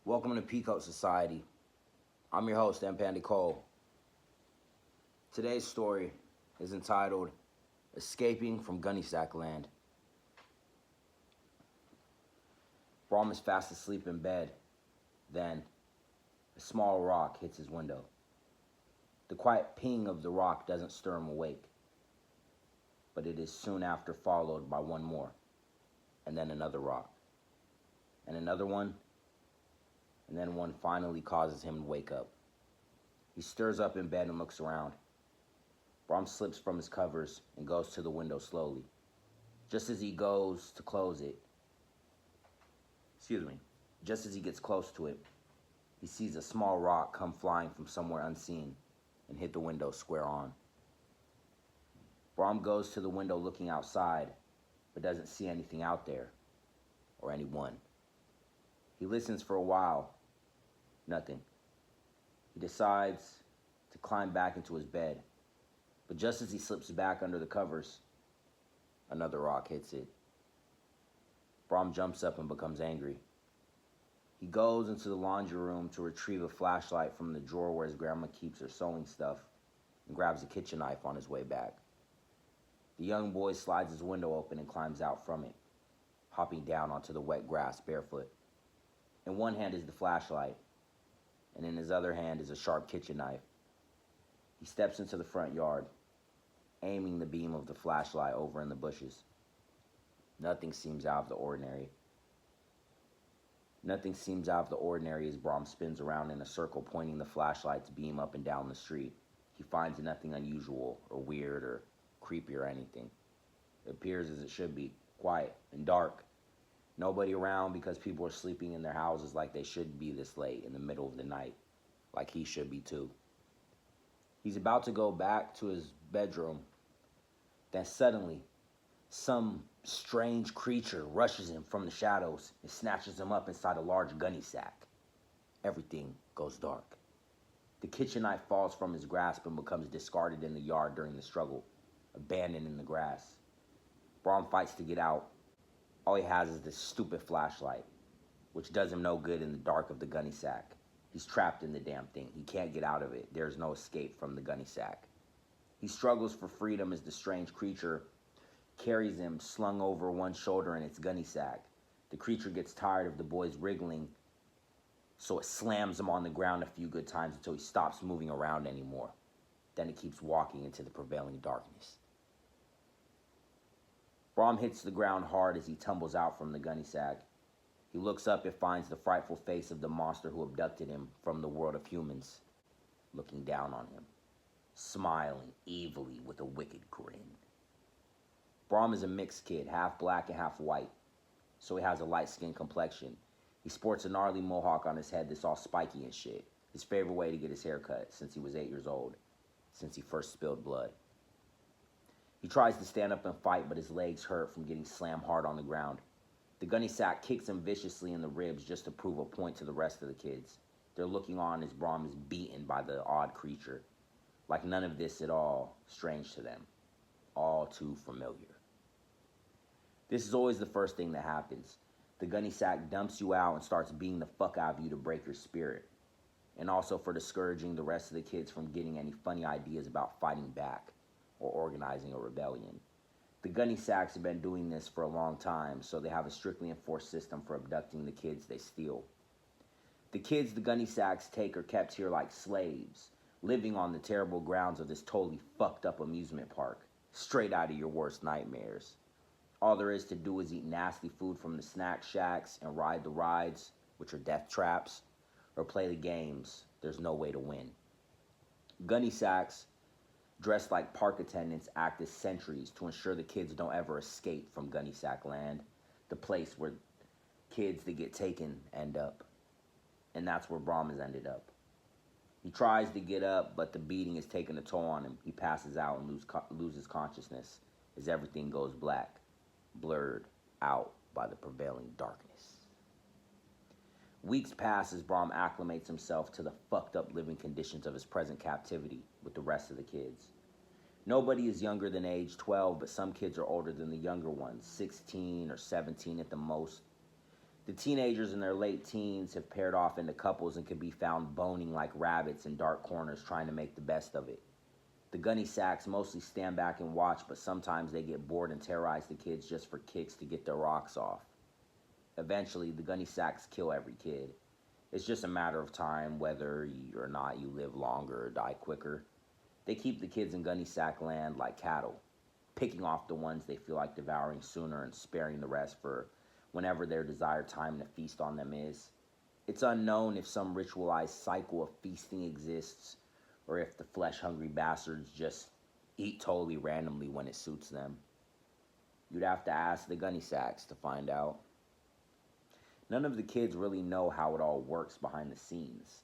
Welcome to Peacoat Society. I'm your host, En Pandit Cole. Today's story is entitled Escaping from Gunnysackland. Bram is fast asleep in bed. Then, a small rock hits his window. The quiet ping of the rock doesn't stir him awake, but it is soon after followed by one more, and then another rock, and another one, and then one finally causes him to wake up. He stirs up in bed and looks around. Bram slips from his covers and goes to the window slowly. Just as he goes to close it, just as he gets close to it, he sees a small rock come flying from somewhere unseen and hit the window square on. Bram goes to the window looking outside, but doesn't see anything out there, or anyone. He listens for a while. Nothing. He decides to climb back into his bed, but just as he slips back under the covers, another rock hits it. Bram jumps up and becomes angry. He goes into the laundry room to retrieve a flashlight from the drawer where his grandma keeps her sewing stuff and grabs a kitchen knife on his way back. The young boy slides his window open and climbs out from it, hopping down onto the wet grass barefoot. In one hand is the flashlight, and in his other hand is a sharp kitchen knife. He steps into the front yard, aiming the beam of the flashlight over in the bushes. Nothing seems out of the ordinary. Nothing seems out of the ordinary as Bram spins around in a circle, pointing the flashlight's beam up and down the street. He finds nothing unusual or weird or creepy or anything. It appears as it should be, quiet and dark. Nobody around because people are sleeping in their houses like they should be this late in the middle of the night, like he should be too. He's about to go back to his bedroom, then suddenly, some strange creature rushes him from the shadows and snatches him up inside a large gunny sack. Everything goes dark. The kitchen knife falls from his grasp and becomes discarded in the yard during the struggle, abandoned in the grass. Bram fights to get out. All he has is this stupid flashlight, which does him no good in the dark of the gunny sack. He's trapped in the damn thing. He can't get out of it. There's no escape from the gunny sack. He struggles for freedom as the strange creature carries him slung over one shoulder in its gunny sack. The creature gets tired of the boy's wriggling, so it slams him on the ground a few good times until he stops moving around anymore. Then it keeps walking into the prevailing darkness. Bram hits the ground hard as he tumbles out from the gunny sack. He looks up and finds the frightful face of the monster who abducted him from the world of humans, looking down on him, smiling evilly with a wicked grin. Bram is a mixed kid, half black and half white, so he has a light-skinned complexion. He sports a gnarly mohawk on his head that's all spiky and shit. His favorite way to get his hair cut since he was 8 years old, since he first spilled blood. He tries to stand up and fight, but his legs hurt from getting slammed hard on the ground. The gunny sack kicks him viciously in the ribs just to prove a point to the rest of the kids. They're looking on as Bram is beaten by the odd creature, like none of this at all strange to them, all too familiar. This is always the first thing that happens. The gunny sack dumps you out and starts beating the fuck out of you to break your spirit, and also for discouraging the rest of the kids from getting any funny ideas about fighting back or organizing a rebellion. The gunny sacks have been doing this for a long time, so they have a strictly enforced system for abducting the kids they steal. The kids the gunny sacks take are kept here like slaves, living on the terrible grounds of this totally fucked up amusement park, straight out of your worst nightmares. All there is to do is eat nasty food from the snack shacks and ride the rides, which are death traps, or play the games. There's no way to win. Gunny sacks, dressed like park attendants, act as sentries to ensure the kids don't ever escape from Gunnysackland, the place where kids that get taken end up. And that's where Bram has ended up. He tries to get up, but the beating is taking a toll on him. He passes out and loses consciousness as everything goes black, blurred out by the prevailing darkness. Weeks pass as Bram acclimates himself to the fucked up living conditions of his present captivity with the rest of the kids. Nobody is younger than age 12, but some kids are older than the younger ones, 16 or 17 at the most. The teenagers in their late teens have paired off into couples and can be found boning like rabbits in dark corners trying to make the best of it. The gunny sacks mostly stand back and watch, but sometimes they get bored and terrorize the kids just for kicks to get their rocks off. Eventually, the gunny sacks kill every kid. It's just a matter of time whether or not you live longer or die quicker. They keep the kids in Gunnysackland like cattle, picking off the ones they feel like devouring sooner and sparing the rest for whenever their desired time to feast on them is. It's unknown if some ritualized cycle of feasting exists or if the flesh-hungry bastards just eat totally randomly when it suits them. You'd have to ask the gunny sacks to find out. None of the kids really know how it all works behind the scenes.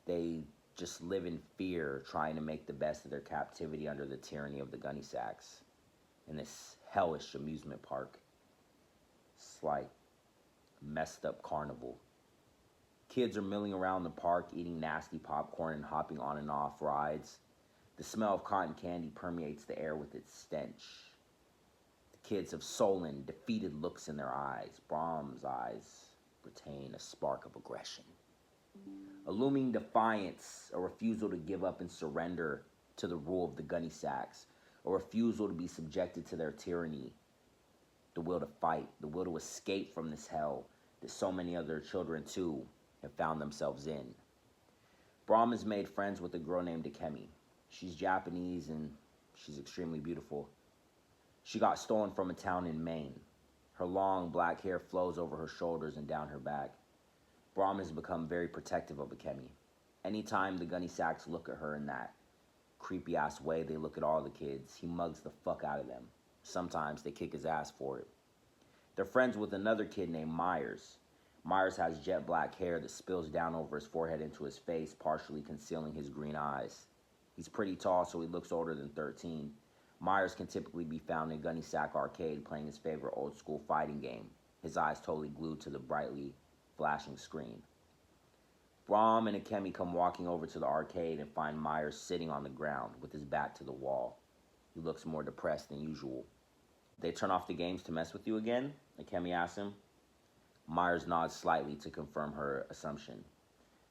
They just live in fear, trying to make the best of their captivity under the tyranny of the gunny sacks in this hellish amusement park. It's like a messed up carnival. Kids are milling around the park, eating nasty popcorn and hopping on and off rides. The smell of cotton candy permeates the air with its stench. The kids have sullen, defeated looks in their eyes. Bram's eyes retain a spark of aggression. A looming defiance, a refusal to give up and surrender to the rule of the gunny sacks, a refusal to be subjected to their tyranny, the will to fight, the will to escape from this hell that so many other children too have found themselves in. Bram has made friends with a girl named Akemi. She's Japanese and she's extremely beautiful. She got stolen from a town in Maine. Her long black hair flows over her shoulders and down her back. Bram has become very protective of Akemi. Anytime the gunny sacks look at her in that creepy ass way they look at all the kids, he mugs the fuck out of them. Sometimes they kick his ass for it. They're friends with another kid named Myers. Myers has jet black hair that spills down over his forehead into his face, partially concealing his green eyes. He's pretty tall, so he looks older than 13. Myers can typically be found in Gunnysack Arcade playing his favorite old-school fighting game, his eyes totally glued to the brightly flashing screen. Bram and Akemi come walking over to the arcade and find Myers sitting on the ground with his back to the wall. He looks more depressed than usual. They turn off the games to mess with you again? Akemi asks him. Myers nods slightly to confirm her assumption.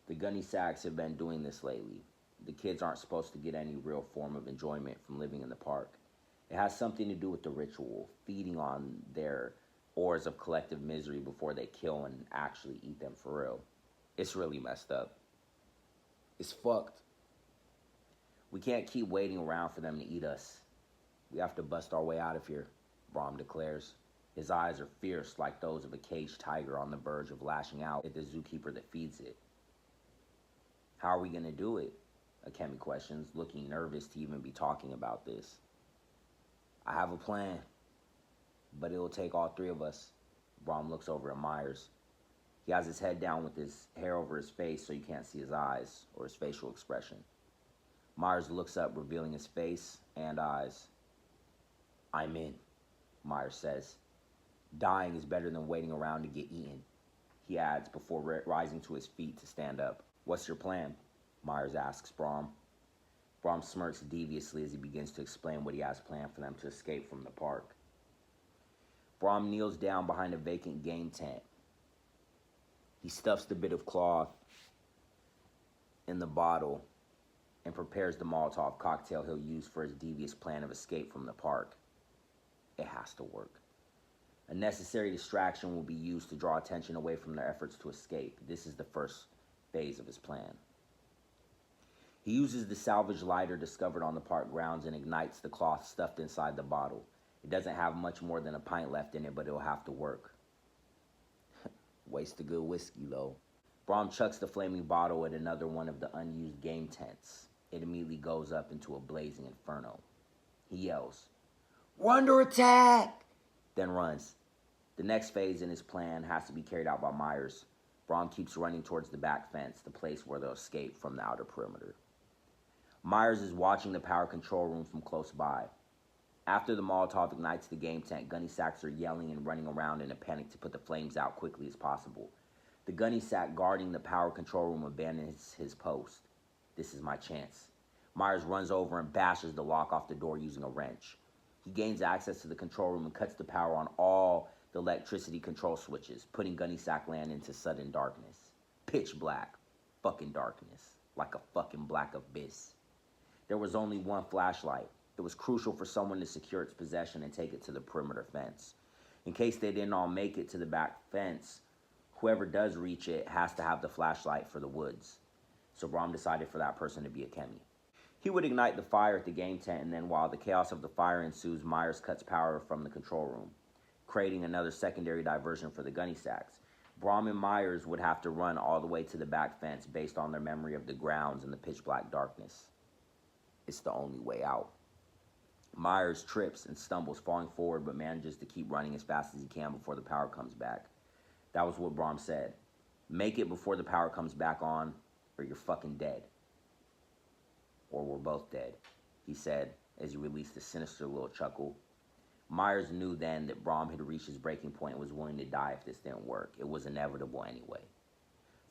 The gunny sacks have been doing this lately. The kids aren't supposed to get any real form of enjoyment from living in the park. It has something to do with the ritual, feeding on their ores of collective misery before they kill and actually eat them for real. It's really messed up. It's fucked. We can't keep waiting around for them to eat us. We have to bust our way out of here, Bram declares. His eyes are fierce like those of a caged tiger on the verge of lashing out at the zookeeper that feeds it. How are we going to do it? Akemi questions, looking nervous to even be talking about this. I have a plan, but it will take all three of us. Bram looks over at Myers. He has his head down with his hair over his face so you can't see his eyes or his facial expression. Myers looks up, revealing his face and eyes. I'm in, Myers says. Dying is better than waiting around to get eaten, he adds before rising to his feet to stand up. What's your plan? Myers asks Bram. Bram smirks deviously as he begins to explain what he has planned for them to escape from the park. Bram kneels down behind a vacant game tent. He stuffs the bit of cloth in the bottle and prepares the Molotov cocktail he'll use for his devious plan of escape from the park. It has to work. A necessary distraction will be used to draw attention away from their efforts to escape. This is the first phase of his plan. He uses the salvage lighter discovered on the park grounds and ignites the cloth stuffed inside the bottle. It doesn't have much more than a pint left in it, but it'll have to work. Waste of good whiskey, though. Bram chucks the flaming bottle at another one of the unused game tents. It immediately goes up into a blazing inferno. He yells, "We're under attack!" then runs. The next phase in his plan has to be carried out by Myers. Bram keeps running towards the back fence, the place where they'll escape from the outer perimeter. Myers is watching the power control room from close by. After the Molotov ignites the game tent, gunny sacks are yelling and running around in a panic to put the flames out quickly as possible. The gunny sack guarding the power control room abandons his post. This is my chance. Myers runs over and bashes the lock off the door using a wrench. He gains access to the control room and cuts the power on all the electricity control switches, putting Gunnysackland into sudden darkness. Pitch black. Fucking darkness. Like a fucking black abyss. There was only one flashlight. It was crucial for someone to secure its possession and take it to the perimeter fence. In case they didn't all make it to the back fence, whoever does reach it has to have the flashlight for the woods. So Bram decided for that person to be Akemi. He would ignite the fire at the game tent, and then while the chaos of the fire ensues, Myers cuts power from the control room, creating another secondary diversion for the Gunnysacks. Bram and Myers would have to run all the way to the back fence based on their memory of the grounds in the pitch black darkness. It's the only way out. Myers trips and stumbles, falling forward, but manages to keep running as fast as he can before the power comes back. That was what Bram said. Make it before the power comes back on, or you're fucking dead. Or we're both dead, he said as he released a sinister little chuckle. Myers knew then that Bram had reached his breaking point and was willing to die if this didn't work. It was inevitable anyway.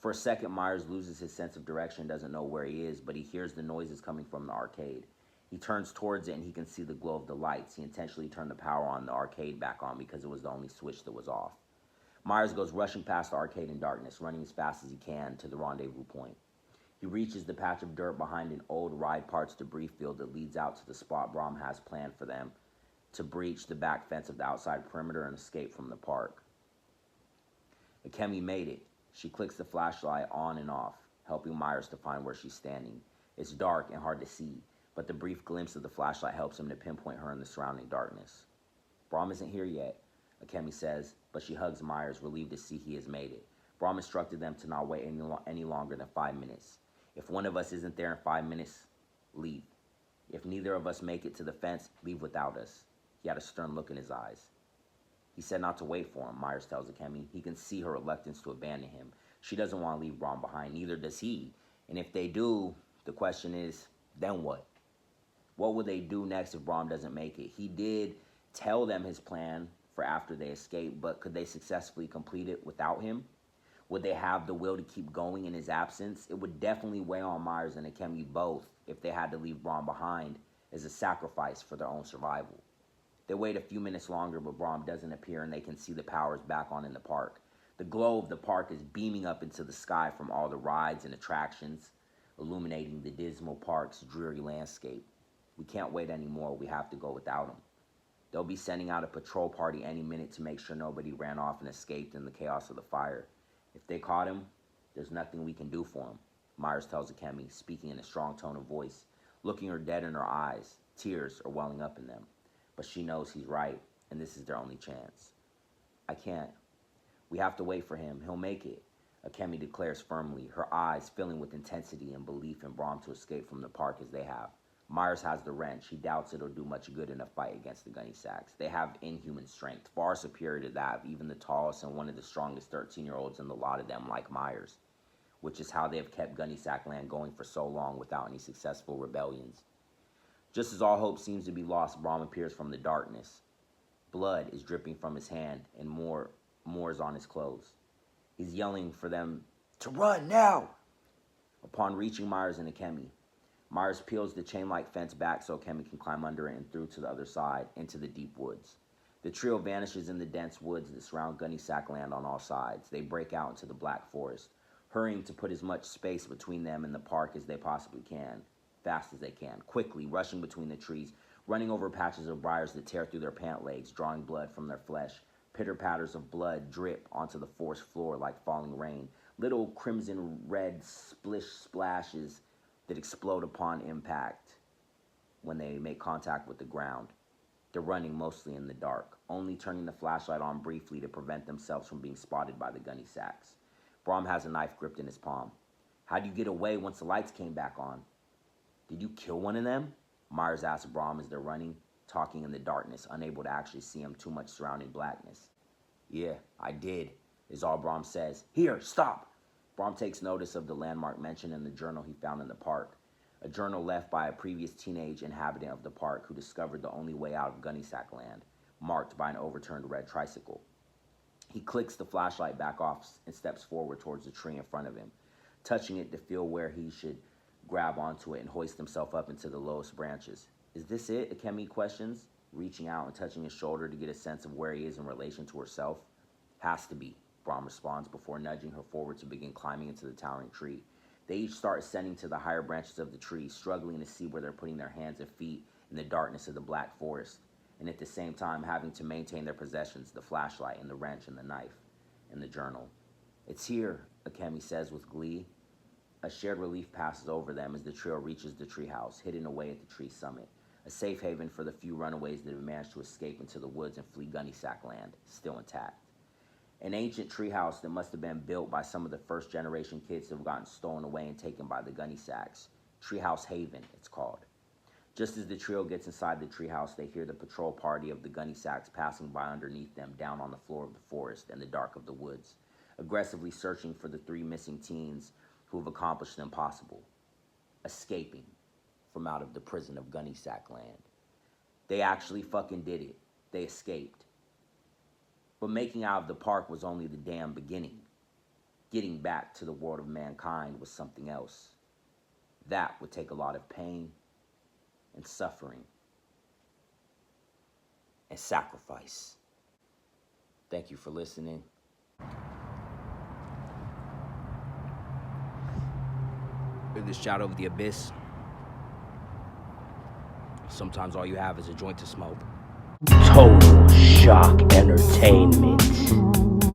For a second, Myers loses his sense of direction and doesn't know where he is, but he hears the noises coming from the arcade. He turns towards it and he can see the glow of the lights. He intentionally turned the power on the arcade back on because it was the only switch that was off. Myers goes rushing past the arcade in darkness, running as fast as he can to the rendezvous point. He reaches the patch of dirt behind an old ride parts debris field that leads out to the spot Bram has planned for them to breach the back fence of the outside perimeter and escape from the park. Akemi made it. She clicks the flashlight on and off, helping Myers to find where she's standing. It's dark and hard to see, but the brief glimpse of the flashlight helps him to pinpoint her in the surrounding darkness. Bram isn't here yet, Akemi says, but she hugs Myers, relieved to see he has made it. Bram instructed them to not wait any longer than 5 minutes. If one of us isn't there in 5 minutes, leave. If neither of us make it to the fence, leave without us. He had a stern look in his eyes. He said not to wait for him, Myers tells Akemi. He can see her reluctance to abandon him. She doesn't want to leave Bram behind, neither does he. And if they do, the question is, then what? What will they do next if Bram doesn't make it? He did tell them his plan for after they escape, but could they successfully complete it without him? Would they have the will to keep going in his absence? It would definitely weigh on Myers and Akemi both if they had to leave Bram behind as a sacrifice for their own survival. They wait a few minutes longer, but Bram doesn't appear and they can see the powers back on in the park. The glow of the park is beaming up into the sky from all the rides and attractions, illuminating the dismal park's dreary landscape. We can't wait anymore. We have to go without him. They'll be sending out a patrol party any minute to make sure nobody ran off and escaped in the chaos of the fire. If they caught him, there's nothing we can do for him, Myers tells Akemi, speaking in a strong tone of voice, looking her dead in her eyes. Tears are welling up in them. But she knows he's right, and this is their only chance. I can't. We have to wait for him. He'll make it, Akemi declares firmly, her eyes filling with intensity and belief in Bram to escape from the park as they have. Myers has the wrench. He doubts it'll do much good in a fight against the Gunnysacks. They have inhuman strength, far superior to that of even the tallest and one of the strongest 13-year-olds in the lot of them, like Myers, which is how they have kept Gunnysackland going for so long without any successful rebellions. Just as all hope seems to be lost, Bram appears from the darkness. Blood is dripping from his hand, and more is on his clothes. He's yelling for them to run now! Upon reaching Myers and Akemi, Myers peels the chain-like fence back so Akemi can climb under it and through to the other side, into the deep woods. The trio vanishes in the dense woods that surround Gunnysackland on all sides. They break out into the black forest, hurrying to put as much space between them and the park as they possibly can, fast as they can, quickly rushing between the trees, running over patches of briars that tear through their pant legs, drawing blood from their flesh. Pitter-patters of blood drip onto the forest floor like falling rain, little crimson-red splashes that explode upon impact when they make contact with the ground. They're running mostly in the dark, only turning the flashlight on briefly to prevent themselves from being spotted by the Gunnysacks. Bram has a knife gripped in his palm. How'd you get away once the lights came back on? Did you kill one of them? Myers asks Bram as they're running, talking in the darkness, unable to actually see him, too much surrounding blackness. Yeah, I did, is all Bram says. Here, stop! Bram takes notice of the landmark mentioned in the journal he found in the park, a journal left by a previous teenage inhabitant of the park who discovered the only way out of Gunnysackland, marked by an overturned red tricycle. He clicks the flashlight back off and steps forward towards the tree in front of him, touching it to feel where he should grab onto it and hoist himself up into the lowest branches. Is this it? Akemi questions, reaching out and touching his shoulder to get a sense of where he is in relation to herself. Has to be, Bram responds before nudging her forward to begin climbing into the towering tree. They each start ascending to the higher branches of the tree, struggling to see where they're putting their hands and feet in the darkness of the black forest, and at the same time having to maintain their possessions, the flashlight and the wrench and the knife and the journal. It's here, Akemi says with glee. A shared relief passes over them as the trio reaches the treehouse, hidden away at the tree summit, a safe haven for the few runaways that have managed to escape into the woods and flee Gunnysackland, still intact. An ancient treehouse that must have been built by some of the first-generation kids that have gotten stolen away and taken by the Gunnysacks. Treehouse Haven, it's called. Just as the trio gets inside the treehouse, they hear the patrol party of the Gunnysacks passing by underneath them down on the floor of the forest and the dark of the woods, aggressively searching for the 3 missing teens who have accomplished the impossible, escaping from out of the prison of Gunnysackland. They actually fucking did it. They escaped. But making out of the park was only the damn beginning. Getting back to the world of mankind was something else. That would take a lot of pain and suffering and sacrifice. Thank you for listening. In the shadow of the abyss, sometimes all you have is a joint to smoke. Total shock entertainment.